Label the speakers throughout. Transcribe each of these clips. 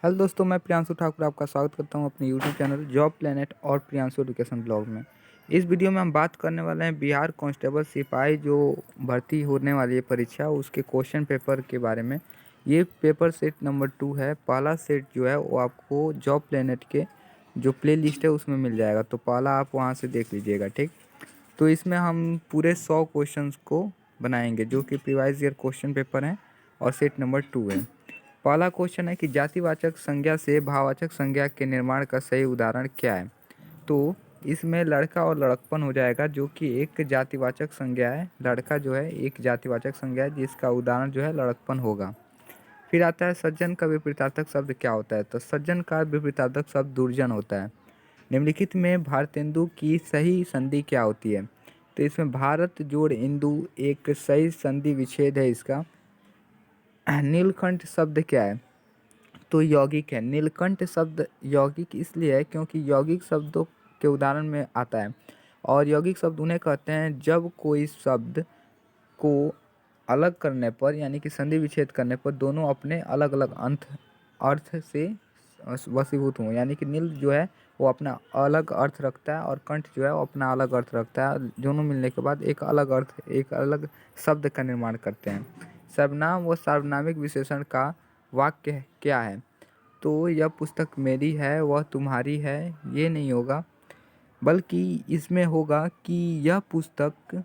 Speaker 1: Hello दोस्तों, मैं प्रियांशु ठाकुर आपका स्वागत करता हूं अपने यूट्यूब चैनल जॉब प्लेनेट और प्रियांशु एजुकेशन ब्लॉग में। इस वीडियो में हम बात करने वाले हैं बिहार कांस्टेबल सिपाही जो भर्ती होने वाली है परीक्षा, उसके क्वेश्चन पेपर के बारे में। ये पेपर सेट नंबर 2 है। पहला सेट जो है वो आपको जॉब प्लेनेट के जो प्ले लिस्ट है उसमें मिल जाएगा, तो पहला आप वहाँ से देख लीजिएगा, ठीक। तो इसमें हम पूरे 100 क्वेश्चन को बनाएंगे जो कि प्रीवियस ईयर क्वेश्चन पेपर हैं और सेट नंबर 2 है। पहला क्वेश्चन है कि जातिवाचक संज्ञा से भाववाचक संज्ञा के निर्माण का सही उदाहरण क्या है। तो इसमें लड़का और लड़कपन हो जाएगा जो कि एक जातिवाचक संज्ञा है। लड़का जो है एक जातिवाचक संज्ञा है जिसका उदाहरण जो है लड़कपन होगा। फिर आता है सज्जन का विपरीतार्थक शब्द क्या होता है। तो सज्जन का विपरीतार्थक शब्द दुर्जन होता है। निम्नलिखित में भारतेंदु की सही संधि क्या होती है। तो इसमें भारत जोड़ इंदु एक सही संधि विच्छेद है इसका। नीलकंठ शब्द क्या है। तो यौगिक है। नीलकंठ शब्द यौगिक इसलिए है क्योंकि यौगिक शब्दों के उदाहरण में आता है, और यौगिक शब्द उन्हें कहते हैं जब कोई शब्द को अलग करने पर यानी कि संधि विच्छेद करने पर दोनों अपने अलग अलग अर्थ से वशीभूत हों। यानी कि नील जो है वो अपना अलग अर्थ रखता है और कंठ जो है वो अपना अलग अर्थ रखता है। दोनों मिलने के बाद एक अलग अर्थ, एक अलग शब्द का निर्माण करते हैं। सर्वनाम व सार्वनामिक विशेषण का वाक्य क्या है। तो यह पुस्तक मेरी है, वह तुम्हारी है, ये नहीं होगा, बल्कि इसमें होगा कि यह पुस्तक,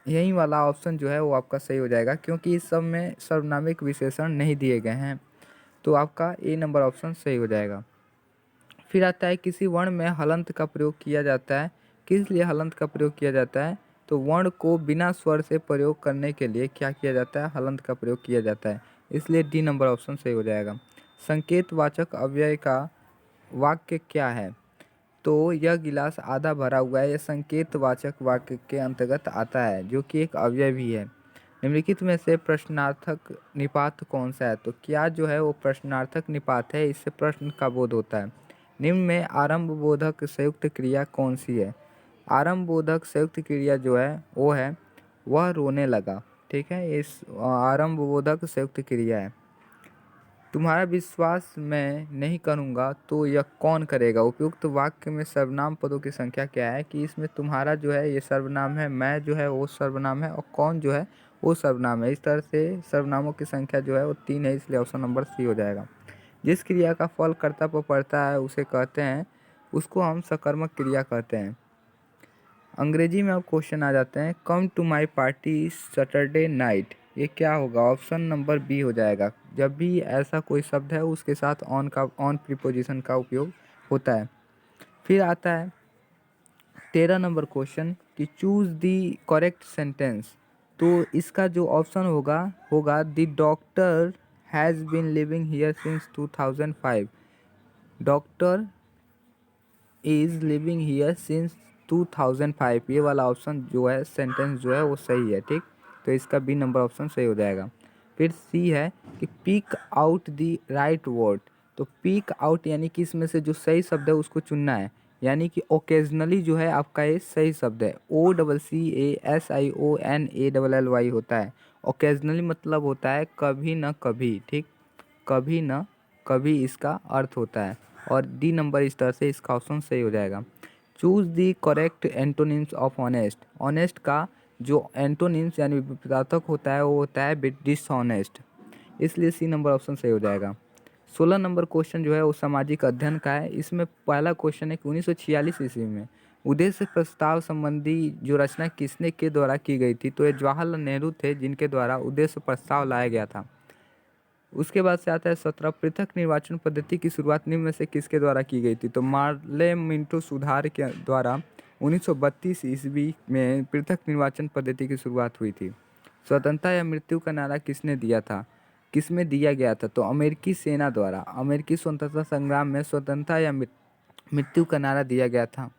Speaker 1: यही वाला ऑप्शन जो है वो आपका सही हो जाएगा क्योंकि इस सब में सर्वनामिक विशेषण नहीं दिए गए हैं। तो आपका ए नंबर ऑप्शन सही हो जाएगा। फिर आता है किसी वर्ण में हलंत का प्रयोग किया जाता है। किस लिए हलंत का प्रयोग किया जाता है। तो वर्ण को बिना स्वर से प्रयोग करने के लिए क्या किया जाता है, हलंत का प्रयोग किया जाता है। इसलिए डी नंबर ऑप्शन सही हो जाएगा। संकेतवाचक अव्यय का वाक्य क्या है। तो यह गिलास आधा भरा हुआ है, यह संकेतवाचक वाक्य के अंतर्गत आता है जो कि एक अव्यय भी है। निम्नलिखित में से प्रश्नार्थक निपात कौन सा है। तो क्या जो है वो प्रश्नार्थक निपात है, इससे प्रश्न का बोध होता है। निम्न में आरंभ बोधक संयुक्त क्रिया कौन सी है। आरंभ बोधक संयुक्त क्रिया जो है वो है वह रोने लगा, ठीक है। इस आरंभ बोधक संयुक्त क्रिया है। तुम्हारा विश्वास मैं नहीं करूँगा तो यह कौन करेगा। उपयुक्त वाक्य में सर्वनाम पदों की संख्या क्या है। कि इसमें तुम्हारा जो है ये सर्वनाम है, मैं जो है वो सर्वनाम है और कौन जो है वो सर्वनाम है। इस तरह से सर्वनामों की संख्या जो है वो 3 है, इसलिए ऑप्शन नंबर सी हो जाएगा। जिस क्रिया का फल कर्ता पर पड़ता है उसे कहते हैं, उसको हम सकर्मक क्रिया कहते हैं। अंग्रेजी में अब क्वेश्चन आ जाते हैं। Come to my party Saturday night, ये क्या होगा। ऑप्शन नंबर बी हो जाएगा। जब भी ऐसा कोई शब्द है उसके साथ ऑन प्रीपोजिशन का उपयोग होता है। फिर आता है 13 नंबर क्वेश्चन कि चूज दी करेक्ट सेंटेंस। तो इसका जो ऑप्शन होगा होगा the doctor has been living here since 2005। Doctor is living here since 2005, ये वाला ऑप्शन जो है सेंटेंस जो है वो सही है, ठीक। तो इसका बी नंबर ऑप्शन सही हो जाएगा। फिर सी है कि pick out the right word. तो पिक आउट यानी कि इसमें से जो सही शब्द है उसको चुनना है। यानी कि ओकेजनली जो है आपका ये सही शब्द है। OCCASIONALLY होता है। ओकेजनली मतलब होता है कभी न कभी, ठीक। कभी न कभी इसका अर्थ होता है। और डी नंबर इस तरह से इसका ऑप्शन सही हो जाएगा। Choose the correct antonyms of honest. Honest का जो एंटोनिम्स यानी विपरीतार्थक होता है वो होता है डिसऑनेस्ट, इसलिए सी नंबर ऑप्शन सही हो जाएगा। 16 नंबर क्वेश्चन जो है वो सामाजिक अध्ययन का है। इसमें पहला क्वेश्चन है कि 1946 ईस्वी में उद्देश्य प्रस्ताव संबंधी जो रचना किसने के द्वारा की गई थी। तो ये जवाहरलाल नेहरू थे जिनके द्वारा उद्देश्य प्रस्ताव लाया गया था। उसके बाद से आता है 17 पृथक निर्वाचन पद्धति की शुरुआत निम्न में से किसके द्वारा की गई थी। तो मार्ले मिंटो सुधार के द्वारा 1932 ईस्वी में पृथक निर्वाचन पद्धति की शुरुआत हुई थी। स्वतंत्रता या मृत्यु का नारा किसने दिया था, किसमें दिया गया था। तो अमेरिकी सेना द्वारा अमेरिकी स्वतंत्रता संग्राम में स्वतंत्रता या मृत्यु का नारा दिया गया था।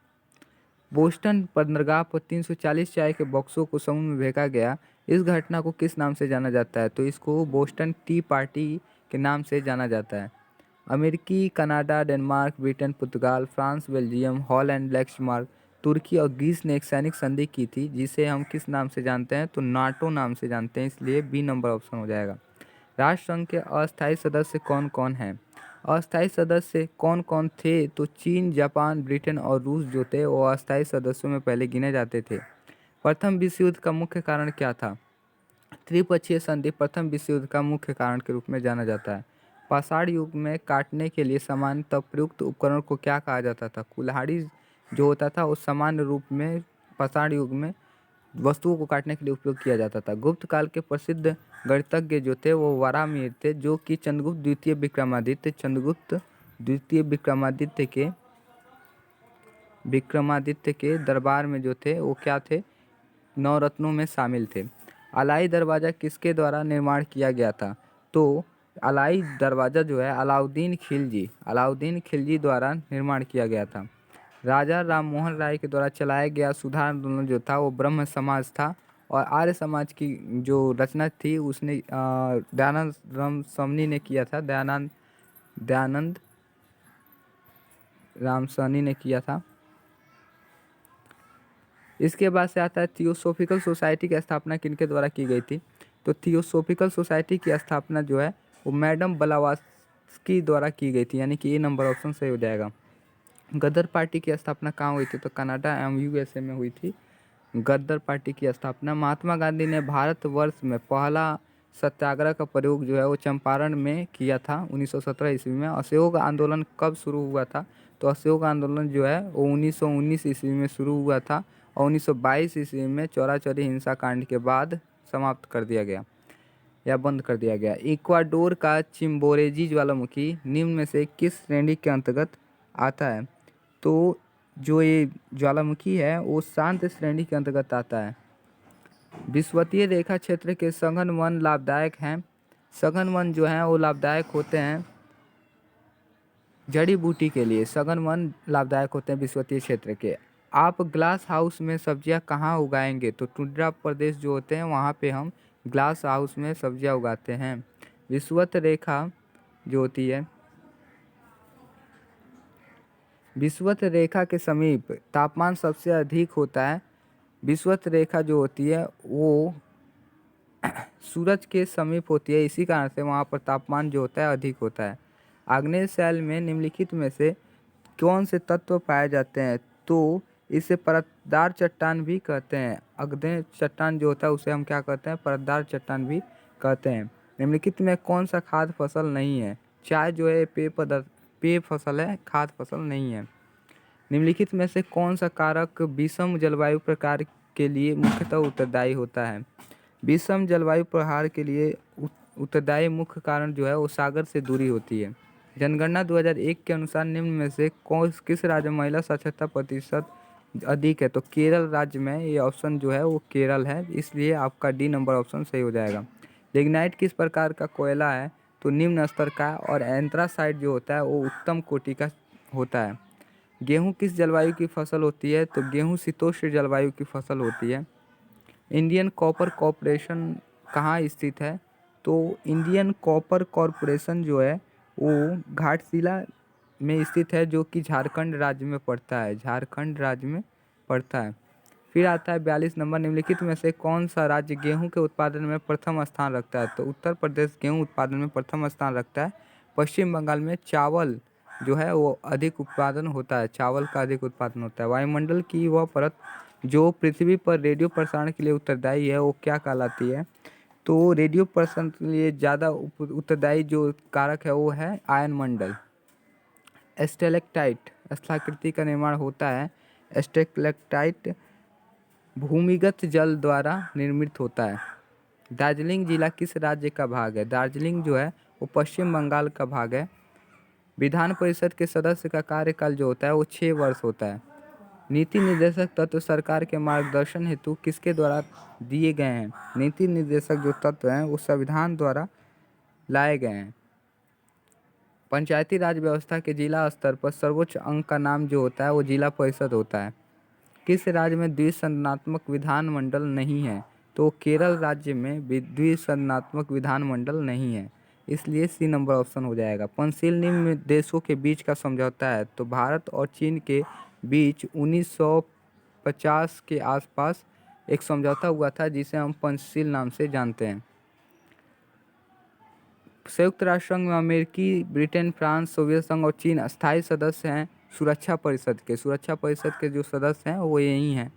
Speaker 1: बोस्टन बंदरगाह पर 340 चाय के बॉक्सों को समुद्र में फेंका गया, इस घटना को किस नाम से जाना जाता है। तो इसको बोस्टन टी पार्टी के नाम से जाना जाता है। अमेरिकी, कनाडा, डेनमार्क, ब्रिटेन, पुर्तगाल, फ्रांस, बेल्जियम, हॉलैंड, लक्समबर्ग, तुर्की और ग्रीस ने एक सैनिक संधि की थी जिसे हम किस नाम से जानते हैं। तो नाटो नाम से जानते हैं, इसलिए बी नंबर ऑप्शन हो जाएगा। राष्ट्रसंघ के अस्थायी सदस्य कौन कौन हैं? अस्थायी सदस्य कौन कौन थे? तो चीन, जापान, ब्रिटेन और रूस जो थे वो अस्थायी सदस्यों में पहले गिने जाते थे। प्रथम विश्व युद्ध का मुख्य कारण क्या था? त्रिपक्षीय संधि प्रथम विश्व युद्ध का मुख्य कारण के रूप में जाना जाता है। पाषाण युग में काटने के लिए सामान्यतः प्रयुक्त उपकरण को क्या कहा जाता था? कुल्हाड़ी जो होता था वो सामान्य रूप में पाषाण युग में वस्तुओं को काटने के लिए उपयोग किया जाता था। गुप्त काल के प्रसिद्ध गणितज्ञ जो थे वो वराहमिहिर थे, जो कि चंद्रगुप्त द्वितीय विक्रमादित्य के दरबार में जो थे वो क्या थे? नवरत्नों में शामिल थे। अलाई दरवाज़ा किसके द्वारा निर्माण किया गया था? तो अलाई दरवाज़ा जो है अलाउद्दीन खिलजी द्वारा निर्माण किया गया था। राजा राममोहन राय के द्वारा चलाया गया सुधार आंदोलन जो था वो ब्रह्म समाज था, और आर्य समाज की जो रचना थी उसने दयानंद रामसरनी ने किया था। दयानंद रामसरनी ने किया था। इसके बाद से आता है थियोसॉफिकल सोसाइटी की स्थापना किनके द्वारा की गई थी? तो थियोसॉफिकल सोसाइटी की स्थापना जो है वो मैडम ब्लावात्स्की द्वारा की गई थी, यानी कि ये नंबर ऑप्शन सही हो जाएगा। गदर पार्टी की स्थापना कहाँ हुई थी? तो कनाडा एवं यूएसए में हुई थी गदर पार्टी की स्थापना। महात्मा गांधी ने भारतवर्ष में पहला सत्याग्रह का प्रयोग जो है वो चंपारण में किया था 1917 ईस्वी में। असहयोग आंदोलन कब शुरू हुआ था? तो असहयोग आंदोलन जो है वो 1919 ईस्वी में शुरू हुआ था और 1922 ईस्वी में चौरा-चौरी हिंसा कांड के बाद समाप्त कर दिया गया या बंद कर दिया गया। इक्वाडोर का चिम्बोरेजी ज्वालामुखी निम्न में से किस श्रेणी के अंतर्गत आता है? तो जो ये ज्वालामुखी है वो शांत श्रेणी के अंतर्गत आता है। विषुवतीय रेखा क्षेत्र के सघन वन लाभदायक हैं। सघन वन जो हैं वो लाभदायक होते हैं जड़ी बूटी के लिए। सघन वन लाभदायक होते हैं विषुवतीय क्षेत्र के। आप ग्लास हाउस में सब्जियां कहाँ उगाएंगे? तो टुंड्रा प्रदेश जो होते हैं वहाँ पे हम ग्लास हाउस में सब्जियां उगाते हैं। विषुवत रेखा जो होती है, विषुवत रेखा के समीप तापमान सबसे अधिक होता है। विषुवत रेखा जो होती है वो सूरज के समीप होती है, इसी कारण से वहाँ पर तापमान जो होता है अधिक होता है। आग्नेय शैल में निम्नलिखित में से कौन से तत्व पाए जाते हैं? तो इसे परतदार चट्टान भी कहते हैं। आग्नेय चट्टान जो होता है उसे हम क्या कहते हैं? परतदार चट्टान भी कहते हैं। निम्नलिखित में कौन सा खाद्य फसल नहीं है? चाय जो है पेय फसल है, खाद्य फसल नहीं है। निम्नलिखित में से कौन सा कारक विषम जलवायु प्रकार के लिए मुख्यतः उत्तरदायी होता है? विषम जलवायु प्रहार के लिए उत्तरदायी मुख्य कारण जो है वो सागर से दूरी होती है। जनगणना 2001 के अनुसार निम्न में से किस राज्य में महिला साक्षरता प्रतिशत अधिक है? तो केरल राज्य में ये ऑप्शन जो है वो केरल है, इसलिए आपका डी नंबर ऑप्शन सही हो जाएगा। लिग्नाइट किस प्रकार का कोयला है? तो निम्न स्तर का, और एंथ्रासाइट जो होता है वो उत्तम कोटि का होता है। गेहूँ किस जलवायु की फसल होती है? तो गेहूँ शीतोष्ण जलवायु की फसल होती है। इंडियन कॉपर कॉरपोरेशन कहाँ स्थित है? तो इंडियन कॉपर कॉरपोरेशन जो है वो घाटशिला में स्थित है, जो कि झारखंड राज्य में पड़ता है। फिर आता है 42 नंबर, निम्नलिखित में से कौन सा राज्य गेहूं के उत्पादन में प्रथम स्थान रखता है? तो उत्तर प्रदेश गेहूं उत्पादन में प्रथम स्थान रखता है। पश्चिम बंगाल में चावल जो है वो अधिक उत्पादन होता है, चावल का अधिक उत्पादन होता है। वायुमंडल की वह परत जो पृथ्वी पर रेडियो प्रसारण के लिए उत्तरदायी है वो क्या कहलाती है? तो रेडियो प्रसारण के लिए ज़्यादा उत्तरदायी जो कारक है वो है आयन मंडल। स्टेलेक्टाइट स्थलाकृति का निर्माण होता है। स्टेलेक्टाइट भूमिगत जल द्वारा निर्मित होता है। दार्जिलिंग जिला किस राज्य का भाग है? दार्जिलिंग जो है वो पश्चिम बंगाल का भाग है। विधान परिषद के सदस्य का कार्यकाल जो होता है वो 6 वर्ष होता है। नीति निर्देशक तत्व सरकार के मार्गदर्शन हेतु किसके द्वारा दिए गए हैं? नीति निर्देशक जो तत्व हैं वो संविधान द्वारा लाए गए हैं। पंचायती राज व्यवस्था के जिला स्तर पर सर्वोच्च अंग का नाम जो होता है वो जिला परिषद होता है। किस राज्य में द्विसदनात्मक विधानमंडल नहीं है? तो केरल राज्य में द्विसदनात्मक विधानमंडल नहीं है, इसलिए सी नंबर ऑप्शन हो जाएगा। पंचशील निम्न देशों के बीच का समझौता है। तो भारत और चीन के बीच 1950 के आसपास एक समझौता हुआ था जिसे हम पंचशील नाम से जानते हैं। संयुक्त राष्ट्र संघ में अमेरिकी, ब्रिटेन, फ्रांस, सोवियत संघ और चीन अस्थायी सदस्य हैं सुरक्षा परिषद के। सुरक्षा परिषद के जो सदस्य हैं वो यही हैं।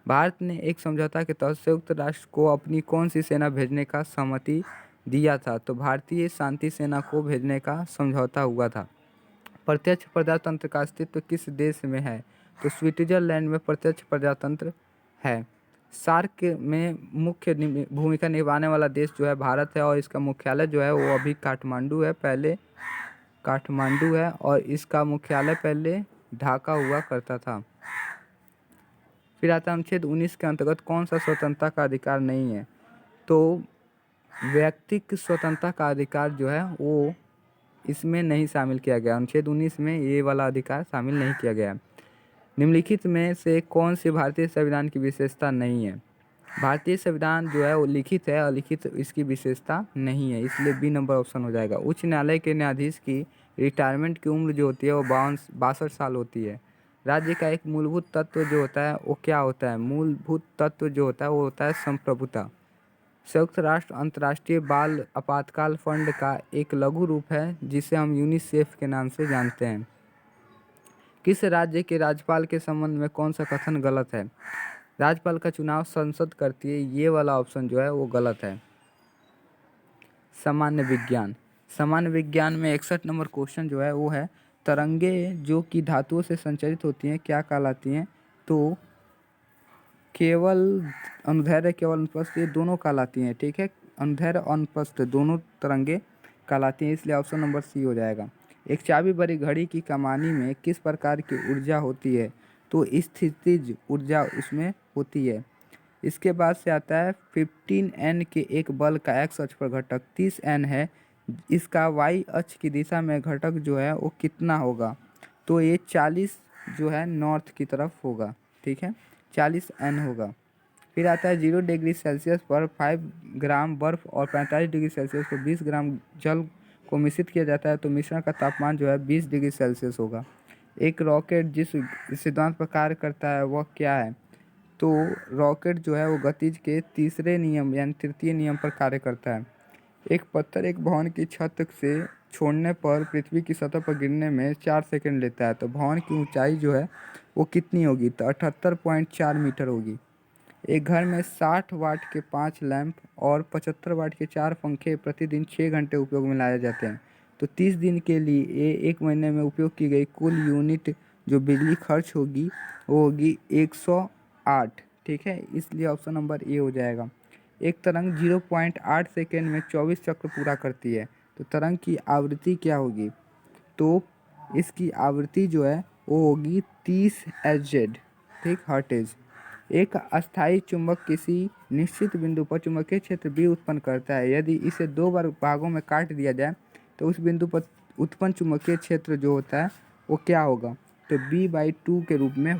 Speaker 1: भारत ने एक समझौता के तहत संयुक्त राष्ट्र को अपनी कौन सी सेना भेजने का सहमति दिया था? तो भारतीय शांति सेना को भेजने का समझौता हुआ था। प्रत्यक्ष प्रजातंत्र का अस्तित्व किस देश में है? तो स्विट्जरलैंड में प्रत्यक्ष प्रजातंत्र है। सार्क में मुख्य भूमिका निभाने वाला देश जो है भारत है, और इसका मुख्यालय जो है वो अभी काठमांडू है, पहले काठमांडू है, और इसका मुख्यालय पहले ढाका हुआ करता था। फिर आता है अनुच्छेद 19 के अंतर्गत कौन सा स्वतंत्रता का अधिकार नहीं है? तो व्यक्तिक स्वतंत्रता का अधिकार जो है वो इसमें नहीं शामिल किया गया। अनुच्छेद 19 में ये वाला अधिकार शामिल नहीं किया गया। निम्नलिखित में से कौन सी भारतीय संविधान की विशेषता नहीं है? भारतीय संविधान जो है वो लिखित है, अलिखित इसकी विशेषता नहीं है, इसलिए बी नंबर ऑप्शन हो जाएगा। उच्च न्यायालय के न्यायाधीश की रिटायरमेंट की उम्र जो होती है वो 62 साल होती है। राज्य का एक मूलभूत तत्व जो होता है वो क्या होता है? मूलभूत तत्व जो होता है वो होता है संप्रभुता। संयुक्त राष्ट्र अंतर्राष्ट्रीय बाल आपातकाल फंड का एक लघु रूप है जिसे हम यूनिसेफ के नाम से जानते हैं। किस राज्य के राज्यपाल के संबंध में कौन सा कथन गलत है? राज्यपाल का चुनाव संसद करती है, ये वाला ऑप्शन जो है वो गलत है। सामान्य विज्ञान। सामान्य विज्ञान में 61 नंबर क्वेश्चन जो है वो है तरंगे जो कि धातुओं से संचरित होती हैं क्या कहलाती हैं? तो केवल अनुदैर्ध्य, केवल अनुप्रस्थ, ये दोनों कहलाती हैं। ठीक है, अनुदैर्ध्य और अनुप्रस्थ दोनों तरंगे कहलाती हैं, इसलिए ऑप्शन नंबर सी हो जाएगा। एक चाबी भरी घड़ी की कमानी में किस प्रकार की ऊर्जा होती है? तो स्थितिज ऊर्जा उसमें होती है। इसके बाद से आता है 15N के एक बल का x अक्ष पर घटक 30N है, इसका y अक्ष की दिशा में घटक जो है वो कितना होगा? तो ये 40 जो है नॉर्थ की तरफ होगा। ठीक है, 40N होगा। फिर आता है 0 डिग्री सेल्सियस पर 5 ग्राम बर्फ और 45 डिग्री सेल्सियस पर 20 ग्राम जल को मिश्रित किया जाता है तो मिश्रण का तापमान जो है 20 डिग्री सेल्सियस होगा। एक रॉकेट जिस सिद्धांत पर कार्य करता है वह क्या है? तो रॉकेट जो है वो गतिज के तीसरे नियम यानी तृतीय नियम पर कार्य करता है। एक पत्थर एक भवन की छत से छोड़ने पर पृथ्वी की सतह पर गिरने में 4 सेकंड लेता है, तो भवन की ऊंचाई जो है वो कितनी होगी? तो 78.4 मीटर होगी। एक घर में 60 वाट के 5 लैंप और 75 वाट के 4 पंखे प्रतिदिन 6 घंटे उपयोग में लाए जाते हैं, तो 30 दिन के लिए एक महीने में उपयोग की गई कुल यूनिट जो बिजली खर्च होगी वो होगी 108। ठीक है, इसलिए ऑप्शन नंबर ए हो जाएगा। एक तरंग 0.8 सेकेंड में 24 चक्र पूरा करती है, तो तरंग की आवृत्ति क्या होगी? तो इसकी आवृत्ति जो है वो होगी 30 Hz। ठीक, हर्टेज। एक अस्थायी चुंबक किसी निश्चित बिंदु पर चुंबकीय क्षेत्र B उत्पन्न करता है, यदि इसे 2 बार भागों में काट दिया जाए तो उस बिंदु पर उत्पन्न चुंबकीय क्षेत्र जो होता है वो क्या होगा? तो B/2 के रूप में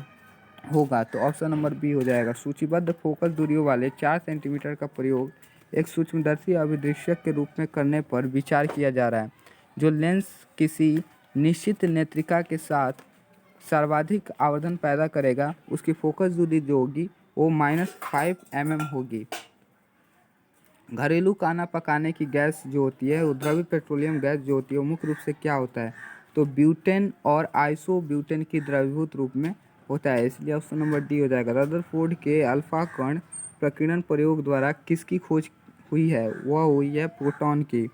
Speaker 1: होगा, तो ऑप्शन नंबर बी हो जाएगा। सूचीबद्ध फोकस दूरियों वाले 4 सेंटीमीटर का प्रयोग एक सूक्ष्मदर्शी अभिदृश्यक के रूप में करने पर विचार किया जा रहा है। जो लेंस किसी निश्चित नेत्रिका के साथ सर्वाधिक आवर्धन पैदा करेगा उसकी फोकस दूरी जो होगी वो -5 mm होगी। घरेलू खाना पकाने की गैस जो होती है वो द्रव्य पेट्रोलियम गैस जो होती है वो मुख्य रूप से क्या होता है? तो ब्यूटेन और आइसोब्यूटेन की द्रवीभूत रूप में होता है, इसलिए ऑप्शन नंबर डी हो जाएगा। रदरफोर्ड के अल्फा कण प्रकीर्णन प्रयोग द्वारा किसकी खोज हुई है? वह हुई है प्रोटॉन की।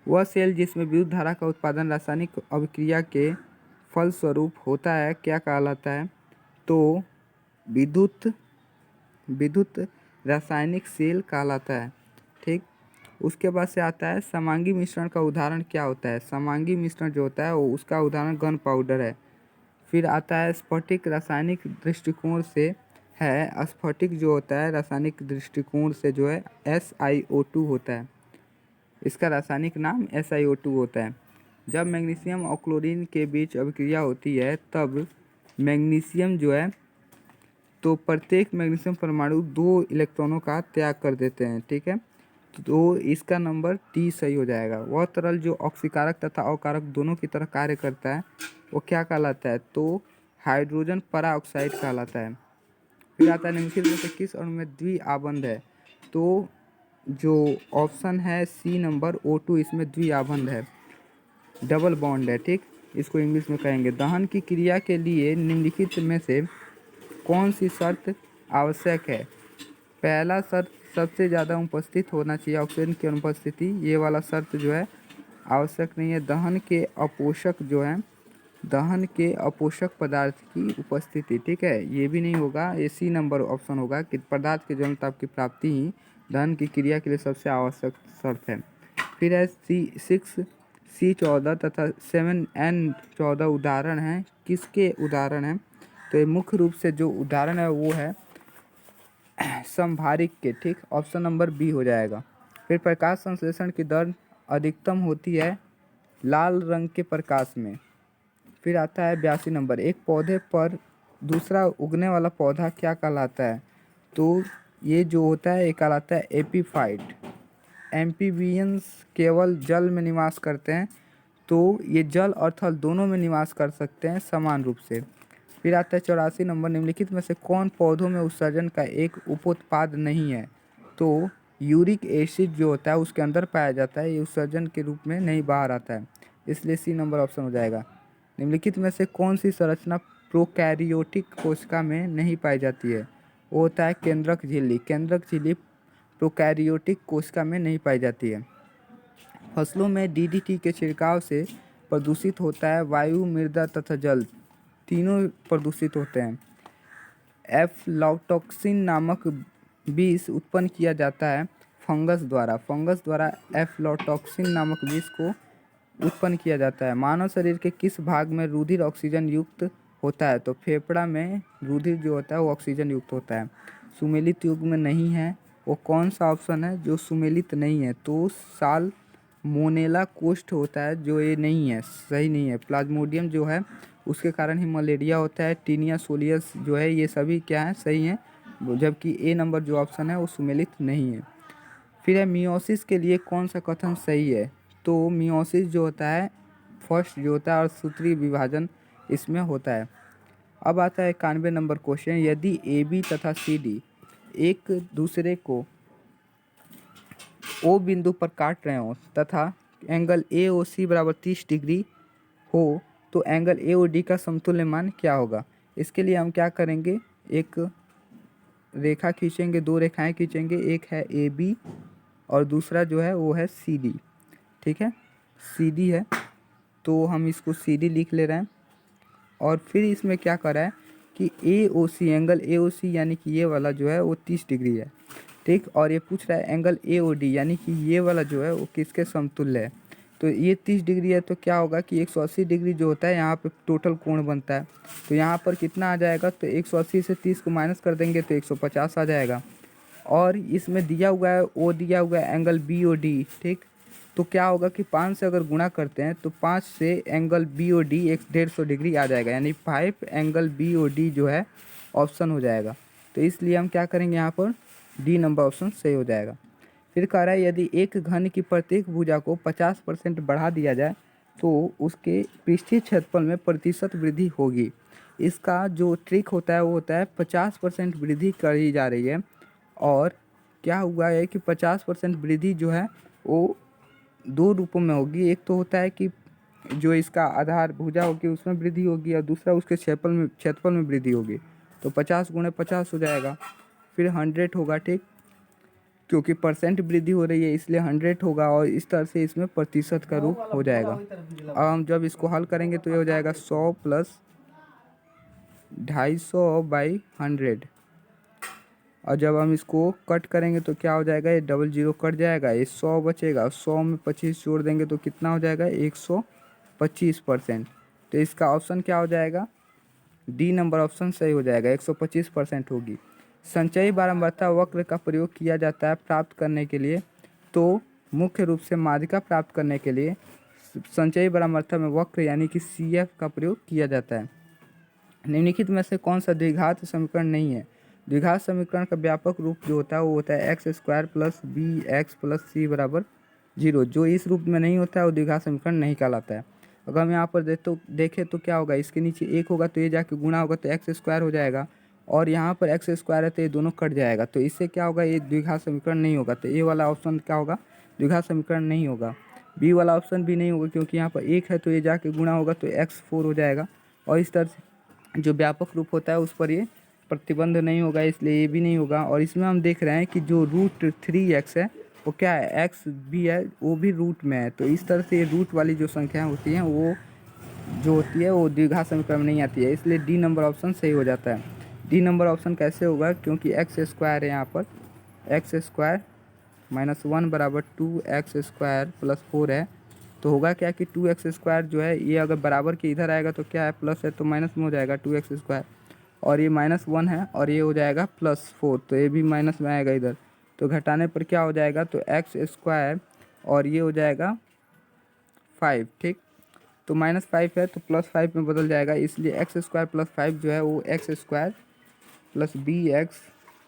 Speaker 1: वह सेल जिसमें विद्युत धारा का उत्पादन रासायनिक अभिक्रिया के फलस्वरूप होता है क्या कहलाता है? तो विद्युत विद्युत रासायनिक सेल कहलाता है। ठीक, उसके बाद से आता है समांगी मिश्रण का उदाहरण क्या होता है? समांगी मिश्रण जो होता है वो उसका उदाहरण गन पाउडर है। फिर आता है स्फटिक रासायनिक दृष्टिकोण से है, स्फटिक जो होता है रासायनिक दृष्टिकोण से जो है SiO2 होता है, इसका रासायनिक नाम SiO2 होता है। जब मैग्नीशियम और क्लोरीन के बीच अभिक्रिया होती है तब मैग्नीशियम जो है तो प्रत्येक मैग्नीशियम परमाणु 2 इलेक्ट्रॉनों का त्याग कर देते हैं। ठीक है, तो इसका नंबर डी सही हो जाएगा। वह तरल जो ऑक्सीकारक तथा अकारक दोनों की तरह कार्य करता है वो क्या कहलाता है? तो हाइड्रोजन पराऑक्साइड कहलाता है। फिर आता है निम्नलिखित में से किस अणु में द्विआबंध है? तो जो ऑप्शन है सी नंबर O2, इसमें द्विआबंध है, डबल बॉन्ड है, ठीक। इसको इंग्लिश में कहेंगे। दहन की क्रिया के लिए निम्नलिखित में से कौन सी शर्त आवश्यक है? पहला शर्त, सबसे ज़्यादा उपस्थित होना चाहिए ऑक्सीजन की अनुपस्थिति, ये वाला शर्त जो है आवश्यक नहीं है। दहन के अपोषक जो है, दहन के अपोषक पदार्थ की उपस्थिति, ठीक है, ये भी नहीं होगा। ये सी नंबर ऑप्शन होगा कि पदार्थ के जल ताप की प्राप्ति ही दहन की क्रिया के लिए सबसे आवश्यक शर्त है। फिर है C6, C14 तथा 7N14 उदाहरण हैं। किसके उदाहरण हैं? तो ये मुख्य रूप से जो उदाहरण है वो है संभारिक के, ठीक। ऑप्शन नंबर बी हो जाएगा। फिर प्रकाश संश्लेषण की दर अधिकतम होती है लाल रंग के प्रकाश में। फिर आता है 82 नंबर, एक पौधे पर दूसरा उगने वाला पौधा क्या कहलाता है? तो ये जो होता है ये कहलाता है एपीफाइट। एम्फीबियंस केवल जल में निवास करते हैं, तो ये जल और थल दोनों में निवास कर सकते हैं समान रूप से। फिर आता है 84 नंबर, निम्नलिखित में से कौन पौधों में उत्सर्जन का एक उपोत्पाद नहीं है? तो यूरिक एसिड जो होता है उसके अंदर पाया जाता है, ये उत्सर्जन के रूप में नहीं बाहर आता है, इसलिए सी नंबर ऑप्शन हो जाएगा। निम्नलिखित में से कौन सी संरचना प्रोकैरियोटिक कोशिका में नहीं पाई जाती है? वो होता है केंद्रक झिल्ली। केंद्रक झिल्ली प्रोकैरियोटिक कोशिका में नहीं पाई जाती है। फसलों में डीडीटी के छिड़काव से प्रदूषित होता है वायु, मृदा तथा जल, तीनों प्रदूषित होते हैं। एफ्लॉटॉक्सिन नामक विष उत्पन्न किया जाता है फंगस द्वारा। फंगस द्वारा एफ्लॉटॉक्सिन नामक विष को उत्पन्न किया जाता है। मानव शरीर के किस भाग में रुधिर ऑक्सीजन युक्त होता है? तो फेफड़ा में रुधिर जो होता है वो ऑक्सीजन युक्त होता है। सुमेलित युग में नहीं है, वो कौन सा ऑप्शन है जो सुमेलित नहीं है? तो साल मोनेला कोष्ठ होता है, जो ये नहीं है, सही नहीं है। प्लाज्मोडियम जो है उसके कारण ही मलेरिया होता है। टीनिया सोलियस जो है, ये सभी क्या है, सही हैं, जबकि ए नंबर जो ऑप्शन है वो सुमेलित नहीं है। फिर है मियोसिस के लिए कौन सा कथन सही है? तो मियोसिस जो होता है फर्स्ट जो होता है और सूत्रीय विभाजन इसमें होता है। अब आता है 91 नंबर क्वेश्चन, यदि ए बी तथा सी डी एक दूसरे को ओ बिंदु पर काट रहे हो तथा एंगल ए ओ सी बराबर 30 डिग्री हो, तो एंगल ए ओ डी का समतुल्य मान क्या होगा? इसके लिए हम क्या करेंगे, एक रेखा खींचेंगे, दो रेखाएं खींचेंगे, एक है ए बी और दूसरा जो है वो है सी डी, ठीक है, सी डी है, तो हम इसको सी डी लिख ले रहे हैं। और फिर इसमें क्या करा है कि ए ओ सी, एंगल ए ओ सी यानी कि ये वाला जो है वो 30 डिग्री है, ठीक। और ये पूछ रहा है एंगल ए ओ डी यानी कि ये वाला जो है वो किसके समतुल्य है? तो ये 30 डिग्री है, तो क्या होगा कि 180 डिग्री जो होता है यहाँ पे टोटल कोण बनता है, तो यहाँ पर कितना आ जाएगा? तो 180 से 30 को माइनस कर देंगे तो 150 आ जाएगा। और इसमें दिया हुआ है ओ, दिया हुआ है एंगल बी ओ डी, ठीक। तो क्या होगा कि 5 से अगर गुणा करते हैं तो 5 से angle B O D 150 degree आ जाएगा, यानी 5 एंगल बी ओ डी जो है ऑप्शन हो जाएगा। तो इसलिए हम क्या करेंगे, यहाँ पर डी नंबर ऑप्शन सही हो जाएगा। फिर कह रहा है यदि एक घन की प्रत्येक भुजा को 50% बढ़ा दिया जाए तो उसके पृष्ठीय क्षेत्रफल में प्रतिशत वृद्धि होगी। इसका जो ट्रिक होता है वो होता है 50% वृद्धि करी जा रही है, और क्या हुआ है कि 50% वृद्धि जो है वो दो रूपों में होगी। एक तो होता है कि जो इसका आधार भुजा होगी उसमें वृद्धि होगी, और दूसरा उसके क्षेत्रफल में वृद्धि होगी। तो 50 गुणे 50 हो जाएगा, फिर 100 होगा, ठीक, क्योंकि परसेंट वृद्धि हो रही है इसलिए 100 होगा, और इस तरह से इसमें प्रतिशत का रूप हो जाएगा। अब हम जब इसको हल करेंगे तो ये हो जाएगा 100 प्लस 250/100, और जब हम इसको कट करेंगे तो क्या हो जाएगा, ये डबल जीरो कट जाएगा, ये 100 बचेगा, 100 में 25 जोड़ देंगे तो कितना हो जाएगा, 125%। तो इसका ऑप्शन क्या हो जाएगा, डी नंबर ऑप्शन सही हो जाएगा, 125% होगी। संचयी बारंबारता वक्र का प्रयोग किया जाता है प्राप्त करने के लिए, तो मुख्य रूप से माध्यिका प्राप्त करने के लिए संचयी बारंबारता में वक्र यानी कि CF का प्रयोग किया जाता है। निम्नलिखित में से कौन सा द्विघात समीकरण नहीं है? द्विघात समीकरण का व्यापक रूप जो होता है वो होता है x² + bx + c = 0। जो इस रूप में नहीं होता है वो द्विघात समीकरण नहीं कहलाता है। अगर हम यहाँ पर देखें तो क्या होगा, इसके नीचे 1 होगा तो ये जाके गुणा होगा तो x² हो जाएगा, और यहाँ पर एक्स स्क्वायर है तो ये दोनों कट जाएगा, तो इससे क्या होगा, ये द्विघात समीकरण नहीं होगा। तो ए वाला ऑप्शन क्या होगा, द्विघात समीकरण नहीं होगा। बी वाला ऑप्शन भी नहीं होगा, क्योंकि यहाँ पर एक है तो ये जाके गुणा होगा तो x4 हो जाएगा। और इस तरह से जो व्यापक रूप होता है उस पर ये प्रतिबंध नहीं होगा, इसलिए ये भी नहीं होगा। और इसमें हम देख रहे हैं कि जो √3x है वो क्या है, x भी है वो भी रूट में है। तो इस तरह से ये रूट वाली जो संख्या होती हैं वो जो होती है वो द्विघात समीकरण में नहीं आती है, इसलिए डी नंबर ऑप्शन सही हो जाता है। डी नंबर ऑप्शन कैसे होगा, क्योंकि एक्स स्क्वायर है यहाँ पर, एक्स स्क्वायर -1 बराबर 2x² + 4 है। तो होगा क्या कि 2x² जो है ये अगर बराबर के इधर आएगा तो क्या है, प्लस है तो माइनस में हो जाएगा 2x², और ये -1 है और ये हो जाएगा +4, तो ये भी माइनस में आएगा इधर, तो घटाने पर क्या हो जाएगा, तो x² और ये हो जाएगा 5। ठीक, तो -5 है तो +5 में बदल जाएगा, इसलिए x² + 5 जो है वो x² + bx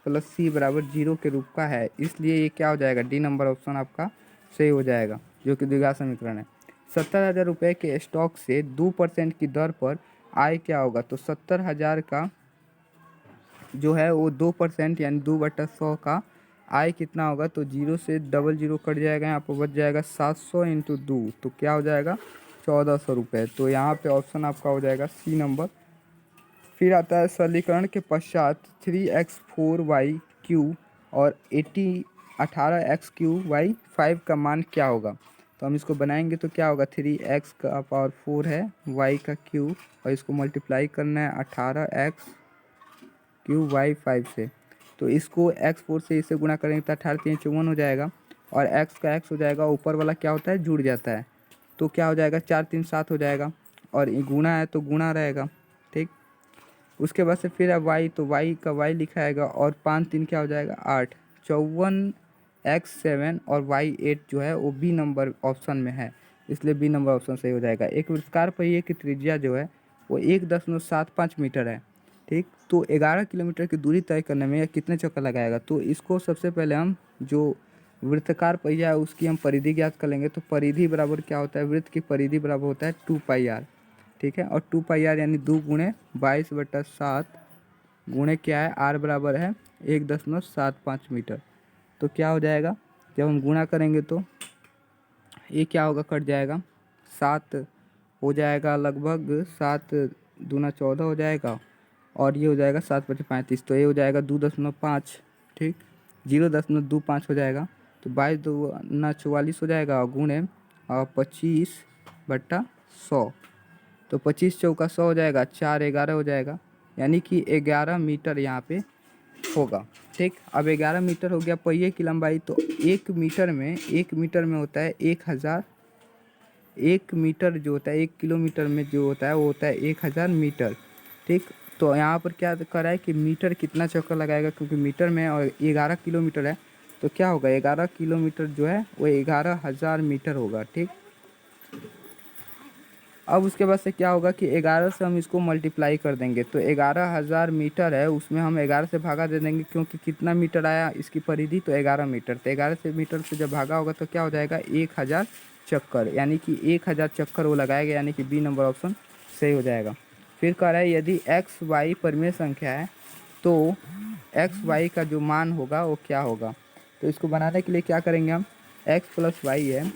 Speaker 1: + c बराबर 0 के रूप का है, इसलिए ये क्या हो जाएगा, डी नंबर ऑप्शन आपका सही हो जाएगा, जो कि द्विघात समीकरण है। 70,000 रुपये के स्टॉक से 2% की दर पर आय क्या होगा, तो 70,000 का जो है वो 2% यानी 2/100 का आय कितना होगा, तो 0 से 00 कट जाएगा, यहाँ पर बच जाएगा 700 × 2, तो क्या हो जाएगा 1400 रुपये। तो यहाँ पे ऑप्शन आपका हो जाएगा सी नंबर। फिर आता है सरलीकरण के पश्चात 3x4y³ और 18x³ 5 का मान क्या होगा। तो हम इसको बनाएंगे तो क्या होगा, 3x का पावर 4 है, y का क्यूब, और इसको मल्टीप्लाई करना है 18x³ 5 से। तो इसको x4 से इसे गुणा करेंगे तो 18×3 = 54 हो जाएगा, और x का x हो जाएगा, ऊपर वाला क्या होता है जुड़ जाता है, तो क्या हो जाएगा 4×3 = 7 हो जाएगा, और ये गुणा है तो गुणा रहेगा। ठीक, उसके बाद से फिर अब y, तो y का y लिखाएगा, और 5×3 क्या हो जाएगा 8, 54x7 और y8 जो है वो बी नंबर ऑप्शन में है, इसलिए बी नंबर ऑप्शन सही हो जाएगा। एक वृत्तकार पहिए की त्रिज्या जो है वो 1.75 मीटर है। ठीक, तो 11 किलोमीटर की दूरी तय करने में कितने चक्कर लगाएगा, तो इसको सबसे पहले हम जो वृत्तकार पहिया है उसकी हम परिधि ज्ञात कर लेंगे। तो परिधि बराबर क्या होता है, वृत्त की परिधि बराबर होता है 2πr। ठीक है, और 2πr यानी 2 × 22/7 गुणे क्या है, r बराबर है 1.75 मीटर। तो क्या हो जाएगा, जब हम गुणा करेंगे तो ये क्या होगा, कट जाएगा, 7 हो जाएगा, लगभग 7 दूना 14 हो जाएगा, और ये हो जाएगा 7×5 = 35, तो ये हो जाएगा 2.5। ठीक, 0.25 हो जाएगा, तो 22×2 = 44 हो जाएगा, और गुणे 25/100, तो 25×4 = 100 हो जाएगा, 4×11 हो जाएगा, यानी कि 11 मीटर यहाँ पे होगा। ठीक, अब 11 मीटर हो गया पहिए की लंबाई, तो 1 मीटर में होता है 1000, 1 मीटर जो होता है 1 किलोमीटर में जो होता है वो होता है 1000 मीटर। ठीक, तो यहाँ पर क्या कर रहा है कि मीटर कितना चक्कर लगाएगा, क्योंकि मीटर में और 11 किलोमीटर है, तो क्या होगा 11 किलोमीटर जो है वो 11,000 मीटर होगा। ठीक, अब उसके बाद से क्या होगा कि 11 से हम इसको मल्टीप्लाई कर देंगे, तो 11,000 मीटर है, उसमें हम 11 से भागा दे देंगे, क्योंकि कितना मीटर आया इसकी परिधि, तो 11 मीटर, तो 11 से मीटर से जब भागा होगा तो क्या हो जाएगा 1000 चक्कर, यानी कि 1000 चक्कर वो लगाएगा, यानी कि बी नंबर ऑप्शन सही हो जाएगा। फिर कह रहा है यदि एक्स वाई परिमेय संख्या है तो एक्स वाई का जो मान होगा वो क्या होगा। तो इसको बनाने के लिए क्या करेंगे हम, x + y है,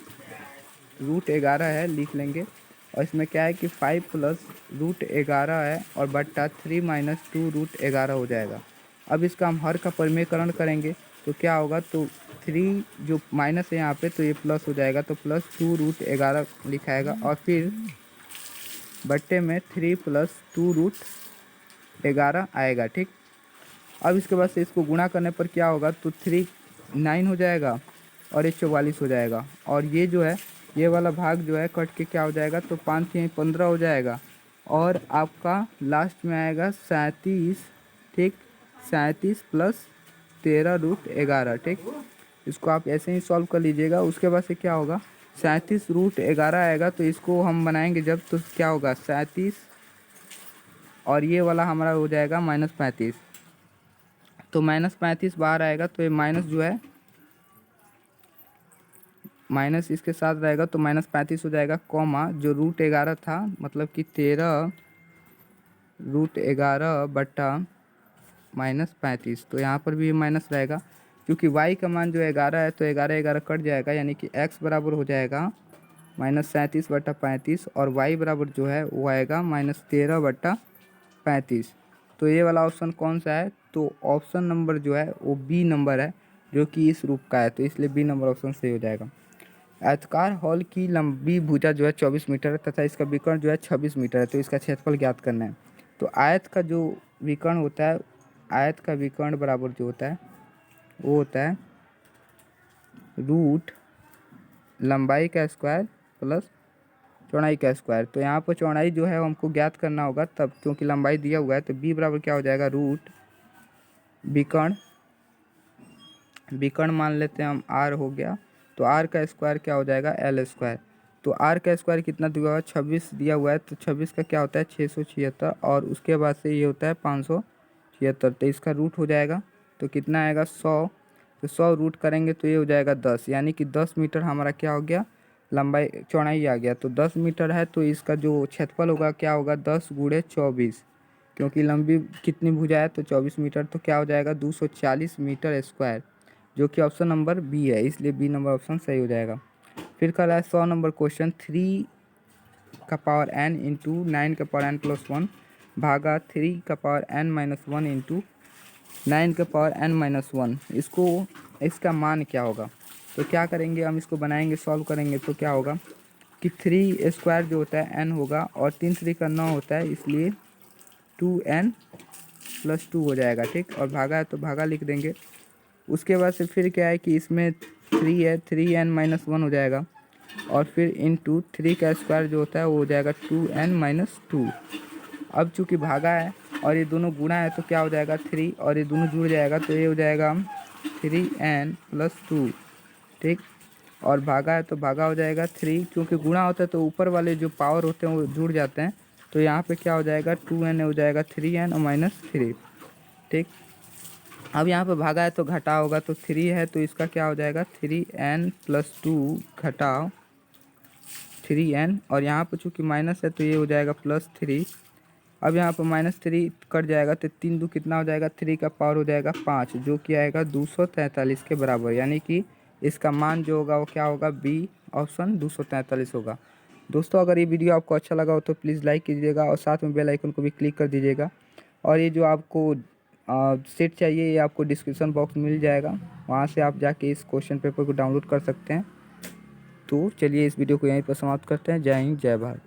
Speaker 1: √11 है लिख लेंगे, और इसमें क्या है कि 5 + √11 है और बट्टा 3 - 2√11 हो जाएगा। अब इसका हम हर का परिमेयकरण करेंगे तो क्या होगा, तो 3 जो माइनस है यहाँ पे तो ये प्लस हो जाएगा, तो +2√11 लिखाएगा, और फिर बट्टे में 3 + 2√11 आएगा। ठीक, अब इसके बाद से इसको गुणा करने पर क्या होगा, तो 3 9 हो जाएगा और ये 44 हो जाएगा, और ये जो है ये वाला भाग जो है कट के क्या हो जाएगा, तो 5×3 = 15 हो जाएगा, और आपका लास्ट में आएगा 37। ठीक, 37 + 13√11। ठीक, इसको आप ऐसे ही सॉल्व कर लीजिएगा। उसके बाद से क्या होगा, 37√11 आएगा, तो इसको हम बनाएंगे जब, तो क्या होगा 37, और ये वाला हमारा हो जाएगा -35, तो -35 बाहर आएगा, तो ये माइनस जो है माइनस इसके साथ रहेगा, तो -35 हो जाएगा, कॉमा जो √11 था, मतलब कि 13√11 बट्टा -35। तो यहाँ पर भी माइनस रहेगा क्योंकि y का मान जो 11 है तो 11 कट जाएगा, यानी कि x बराबर हो जाएगा -37/35 और y बराबर जो है वो आएगा -13/35। तो ये वाला ऑप्शन कौन सा है? तो ऑप्शन नंबर जो है वो बी नंबर है, जो कि इस रूप का है, तो इसलिए बी नंबर ऑप्शन सही हो जाएगा। आयताकार हॉल की लंबी भुजा जो है 24 मीटर है तथा इसका विकर्ण जो है 26 मीटर है, तो इसका क्षेत्रफल ज्ञात करना है। तो आयत का जो विकर्ण होता है, आयत का विकर्ण बराबर जो होता है वो होता है रूट लंबाई का स्क्वायर प्लस चौड़ाई का स्क्वायर। तो यहाँ पर चौड़ाई जो है हमको ज्ञात करना होगा तब, क्योंकि लंबाई दिया हुआ है, तो बी बराबर क्या हो जाएगा? रूट विकर्ण, विकर्ण मान लेते हैं हम आर हो गया, तो आर का स्क्वायर क्या हो जाएगा? L square. तो आर का स्क्वायर कितना दिया हुआ है? 26 दिया हुआ है, तो 26 का क्या होता है? 676 और उसके बाद से ये होता है 576, तो इसका रूट हो जाएगा तो कितना आएगा? 100। तो 100 रूट करेंगे तो ये हो जाएगा 10, यानी कि 10 मीटर हमारा क्या हो गया? लंबाई चौड़ाई आ गया। तो 10 मीटर है तो इसका जो क्षेत्रफल होगा क्या होगा? 10 × 24, क्योंकि लंबी कितनी भुजा है? तो 24 मीटर, तो क्या हो जाएगा? 240 मीटर स्क्वायर, जो कि ऑप्शन नंबर बी है, इसलिए बी नंबर ऑप्शन सही हो जाएगा। फिर कर रहा है 100 नंबर क्वेश्चन, 3 का पावर n इंटू 9 का पावर n प्लस 1 भागा 3 का पावर n माइनस 1 इंटू 9 का पावर n माइनस 1, इसका मान क्या होगा? तो क्या करेंगे हम? इसको बनाएंगे, सॉल्व करेंगे, तो क्या होगा कि 3 स्क्वायर जो होता है n होगा और 3 3 का 9 होता है, इसलिए 2n + 2 हो जाएगा, ठीक। और भागा है तो भागा लिख देंगे। उसके बाद से फिर क्या है कि इसमें 3 है, 3n - 1 हो जाएगा और फिर इंटू 3 का स्क्वायर जो होता है वो हो जाएगा 2n - 2। अब चूँकि भागा है और ये दोनों गुणा है तो क्या हो जाएगा? 3, और ये दोनों जुड़ जाएगा तो ये हो जाएगा 3n + 2, ठीक। और भागा है तो भागा हो जाएगा 3, क्योंकि गुणा होता है तो ऊपर वाले जो पावर होते हैं वो जुड़ जाते हैं, तो यहाँ पे क्या हो जाएगा? 2n हो जाएगा 3n और -3, ठीक। अब यहाँ पे भागा है तो घटा होगा, तो 3 है तो इसका क्या हो जाएगा? 3n + 2 घटाओ 3n, और यहाँ पर चूँकि माइनस है तो ये हो जाएगा +3। अब यहाँ पर -3 कट जाएगा तो 3 2 कितना हो जाएगा? 3 का पावर हो जाएगा 5, जो कि आएगा 243 के बराबर, यानी कि इसका मान जो होगा वो क्या होगा? बी ऑप्शन 243 होगा। दोस्तों, अगर ये वीडियो आपको अच्छा लगा हो तो प्लीज़ लाइक कीजिएगा और साथ में बेल आइकन को भी क्लिक कर दीजिएगा। और ये जो आपको सेट चाहिए ये आपको डिस्क्रिप्शन बॉक्स में मिल जाएगा, वहाँ से आप जाके इस क्वेश्चन पेपर को डाउनलोड कर सकते हैं। तो चलिए इस वीडियो को यहीं पर समाप्त करते हैं। जय हिंद, जय भारत।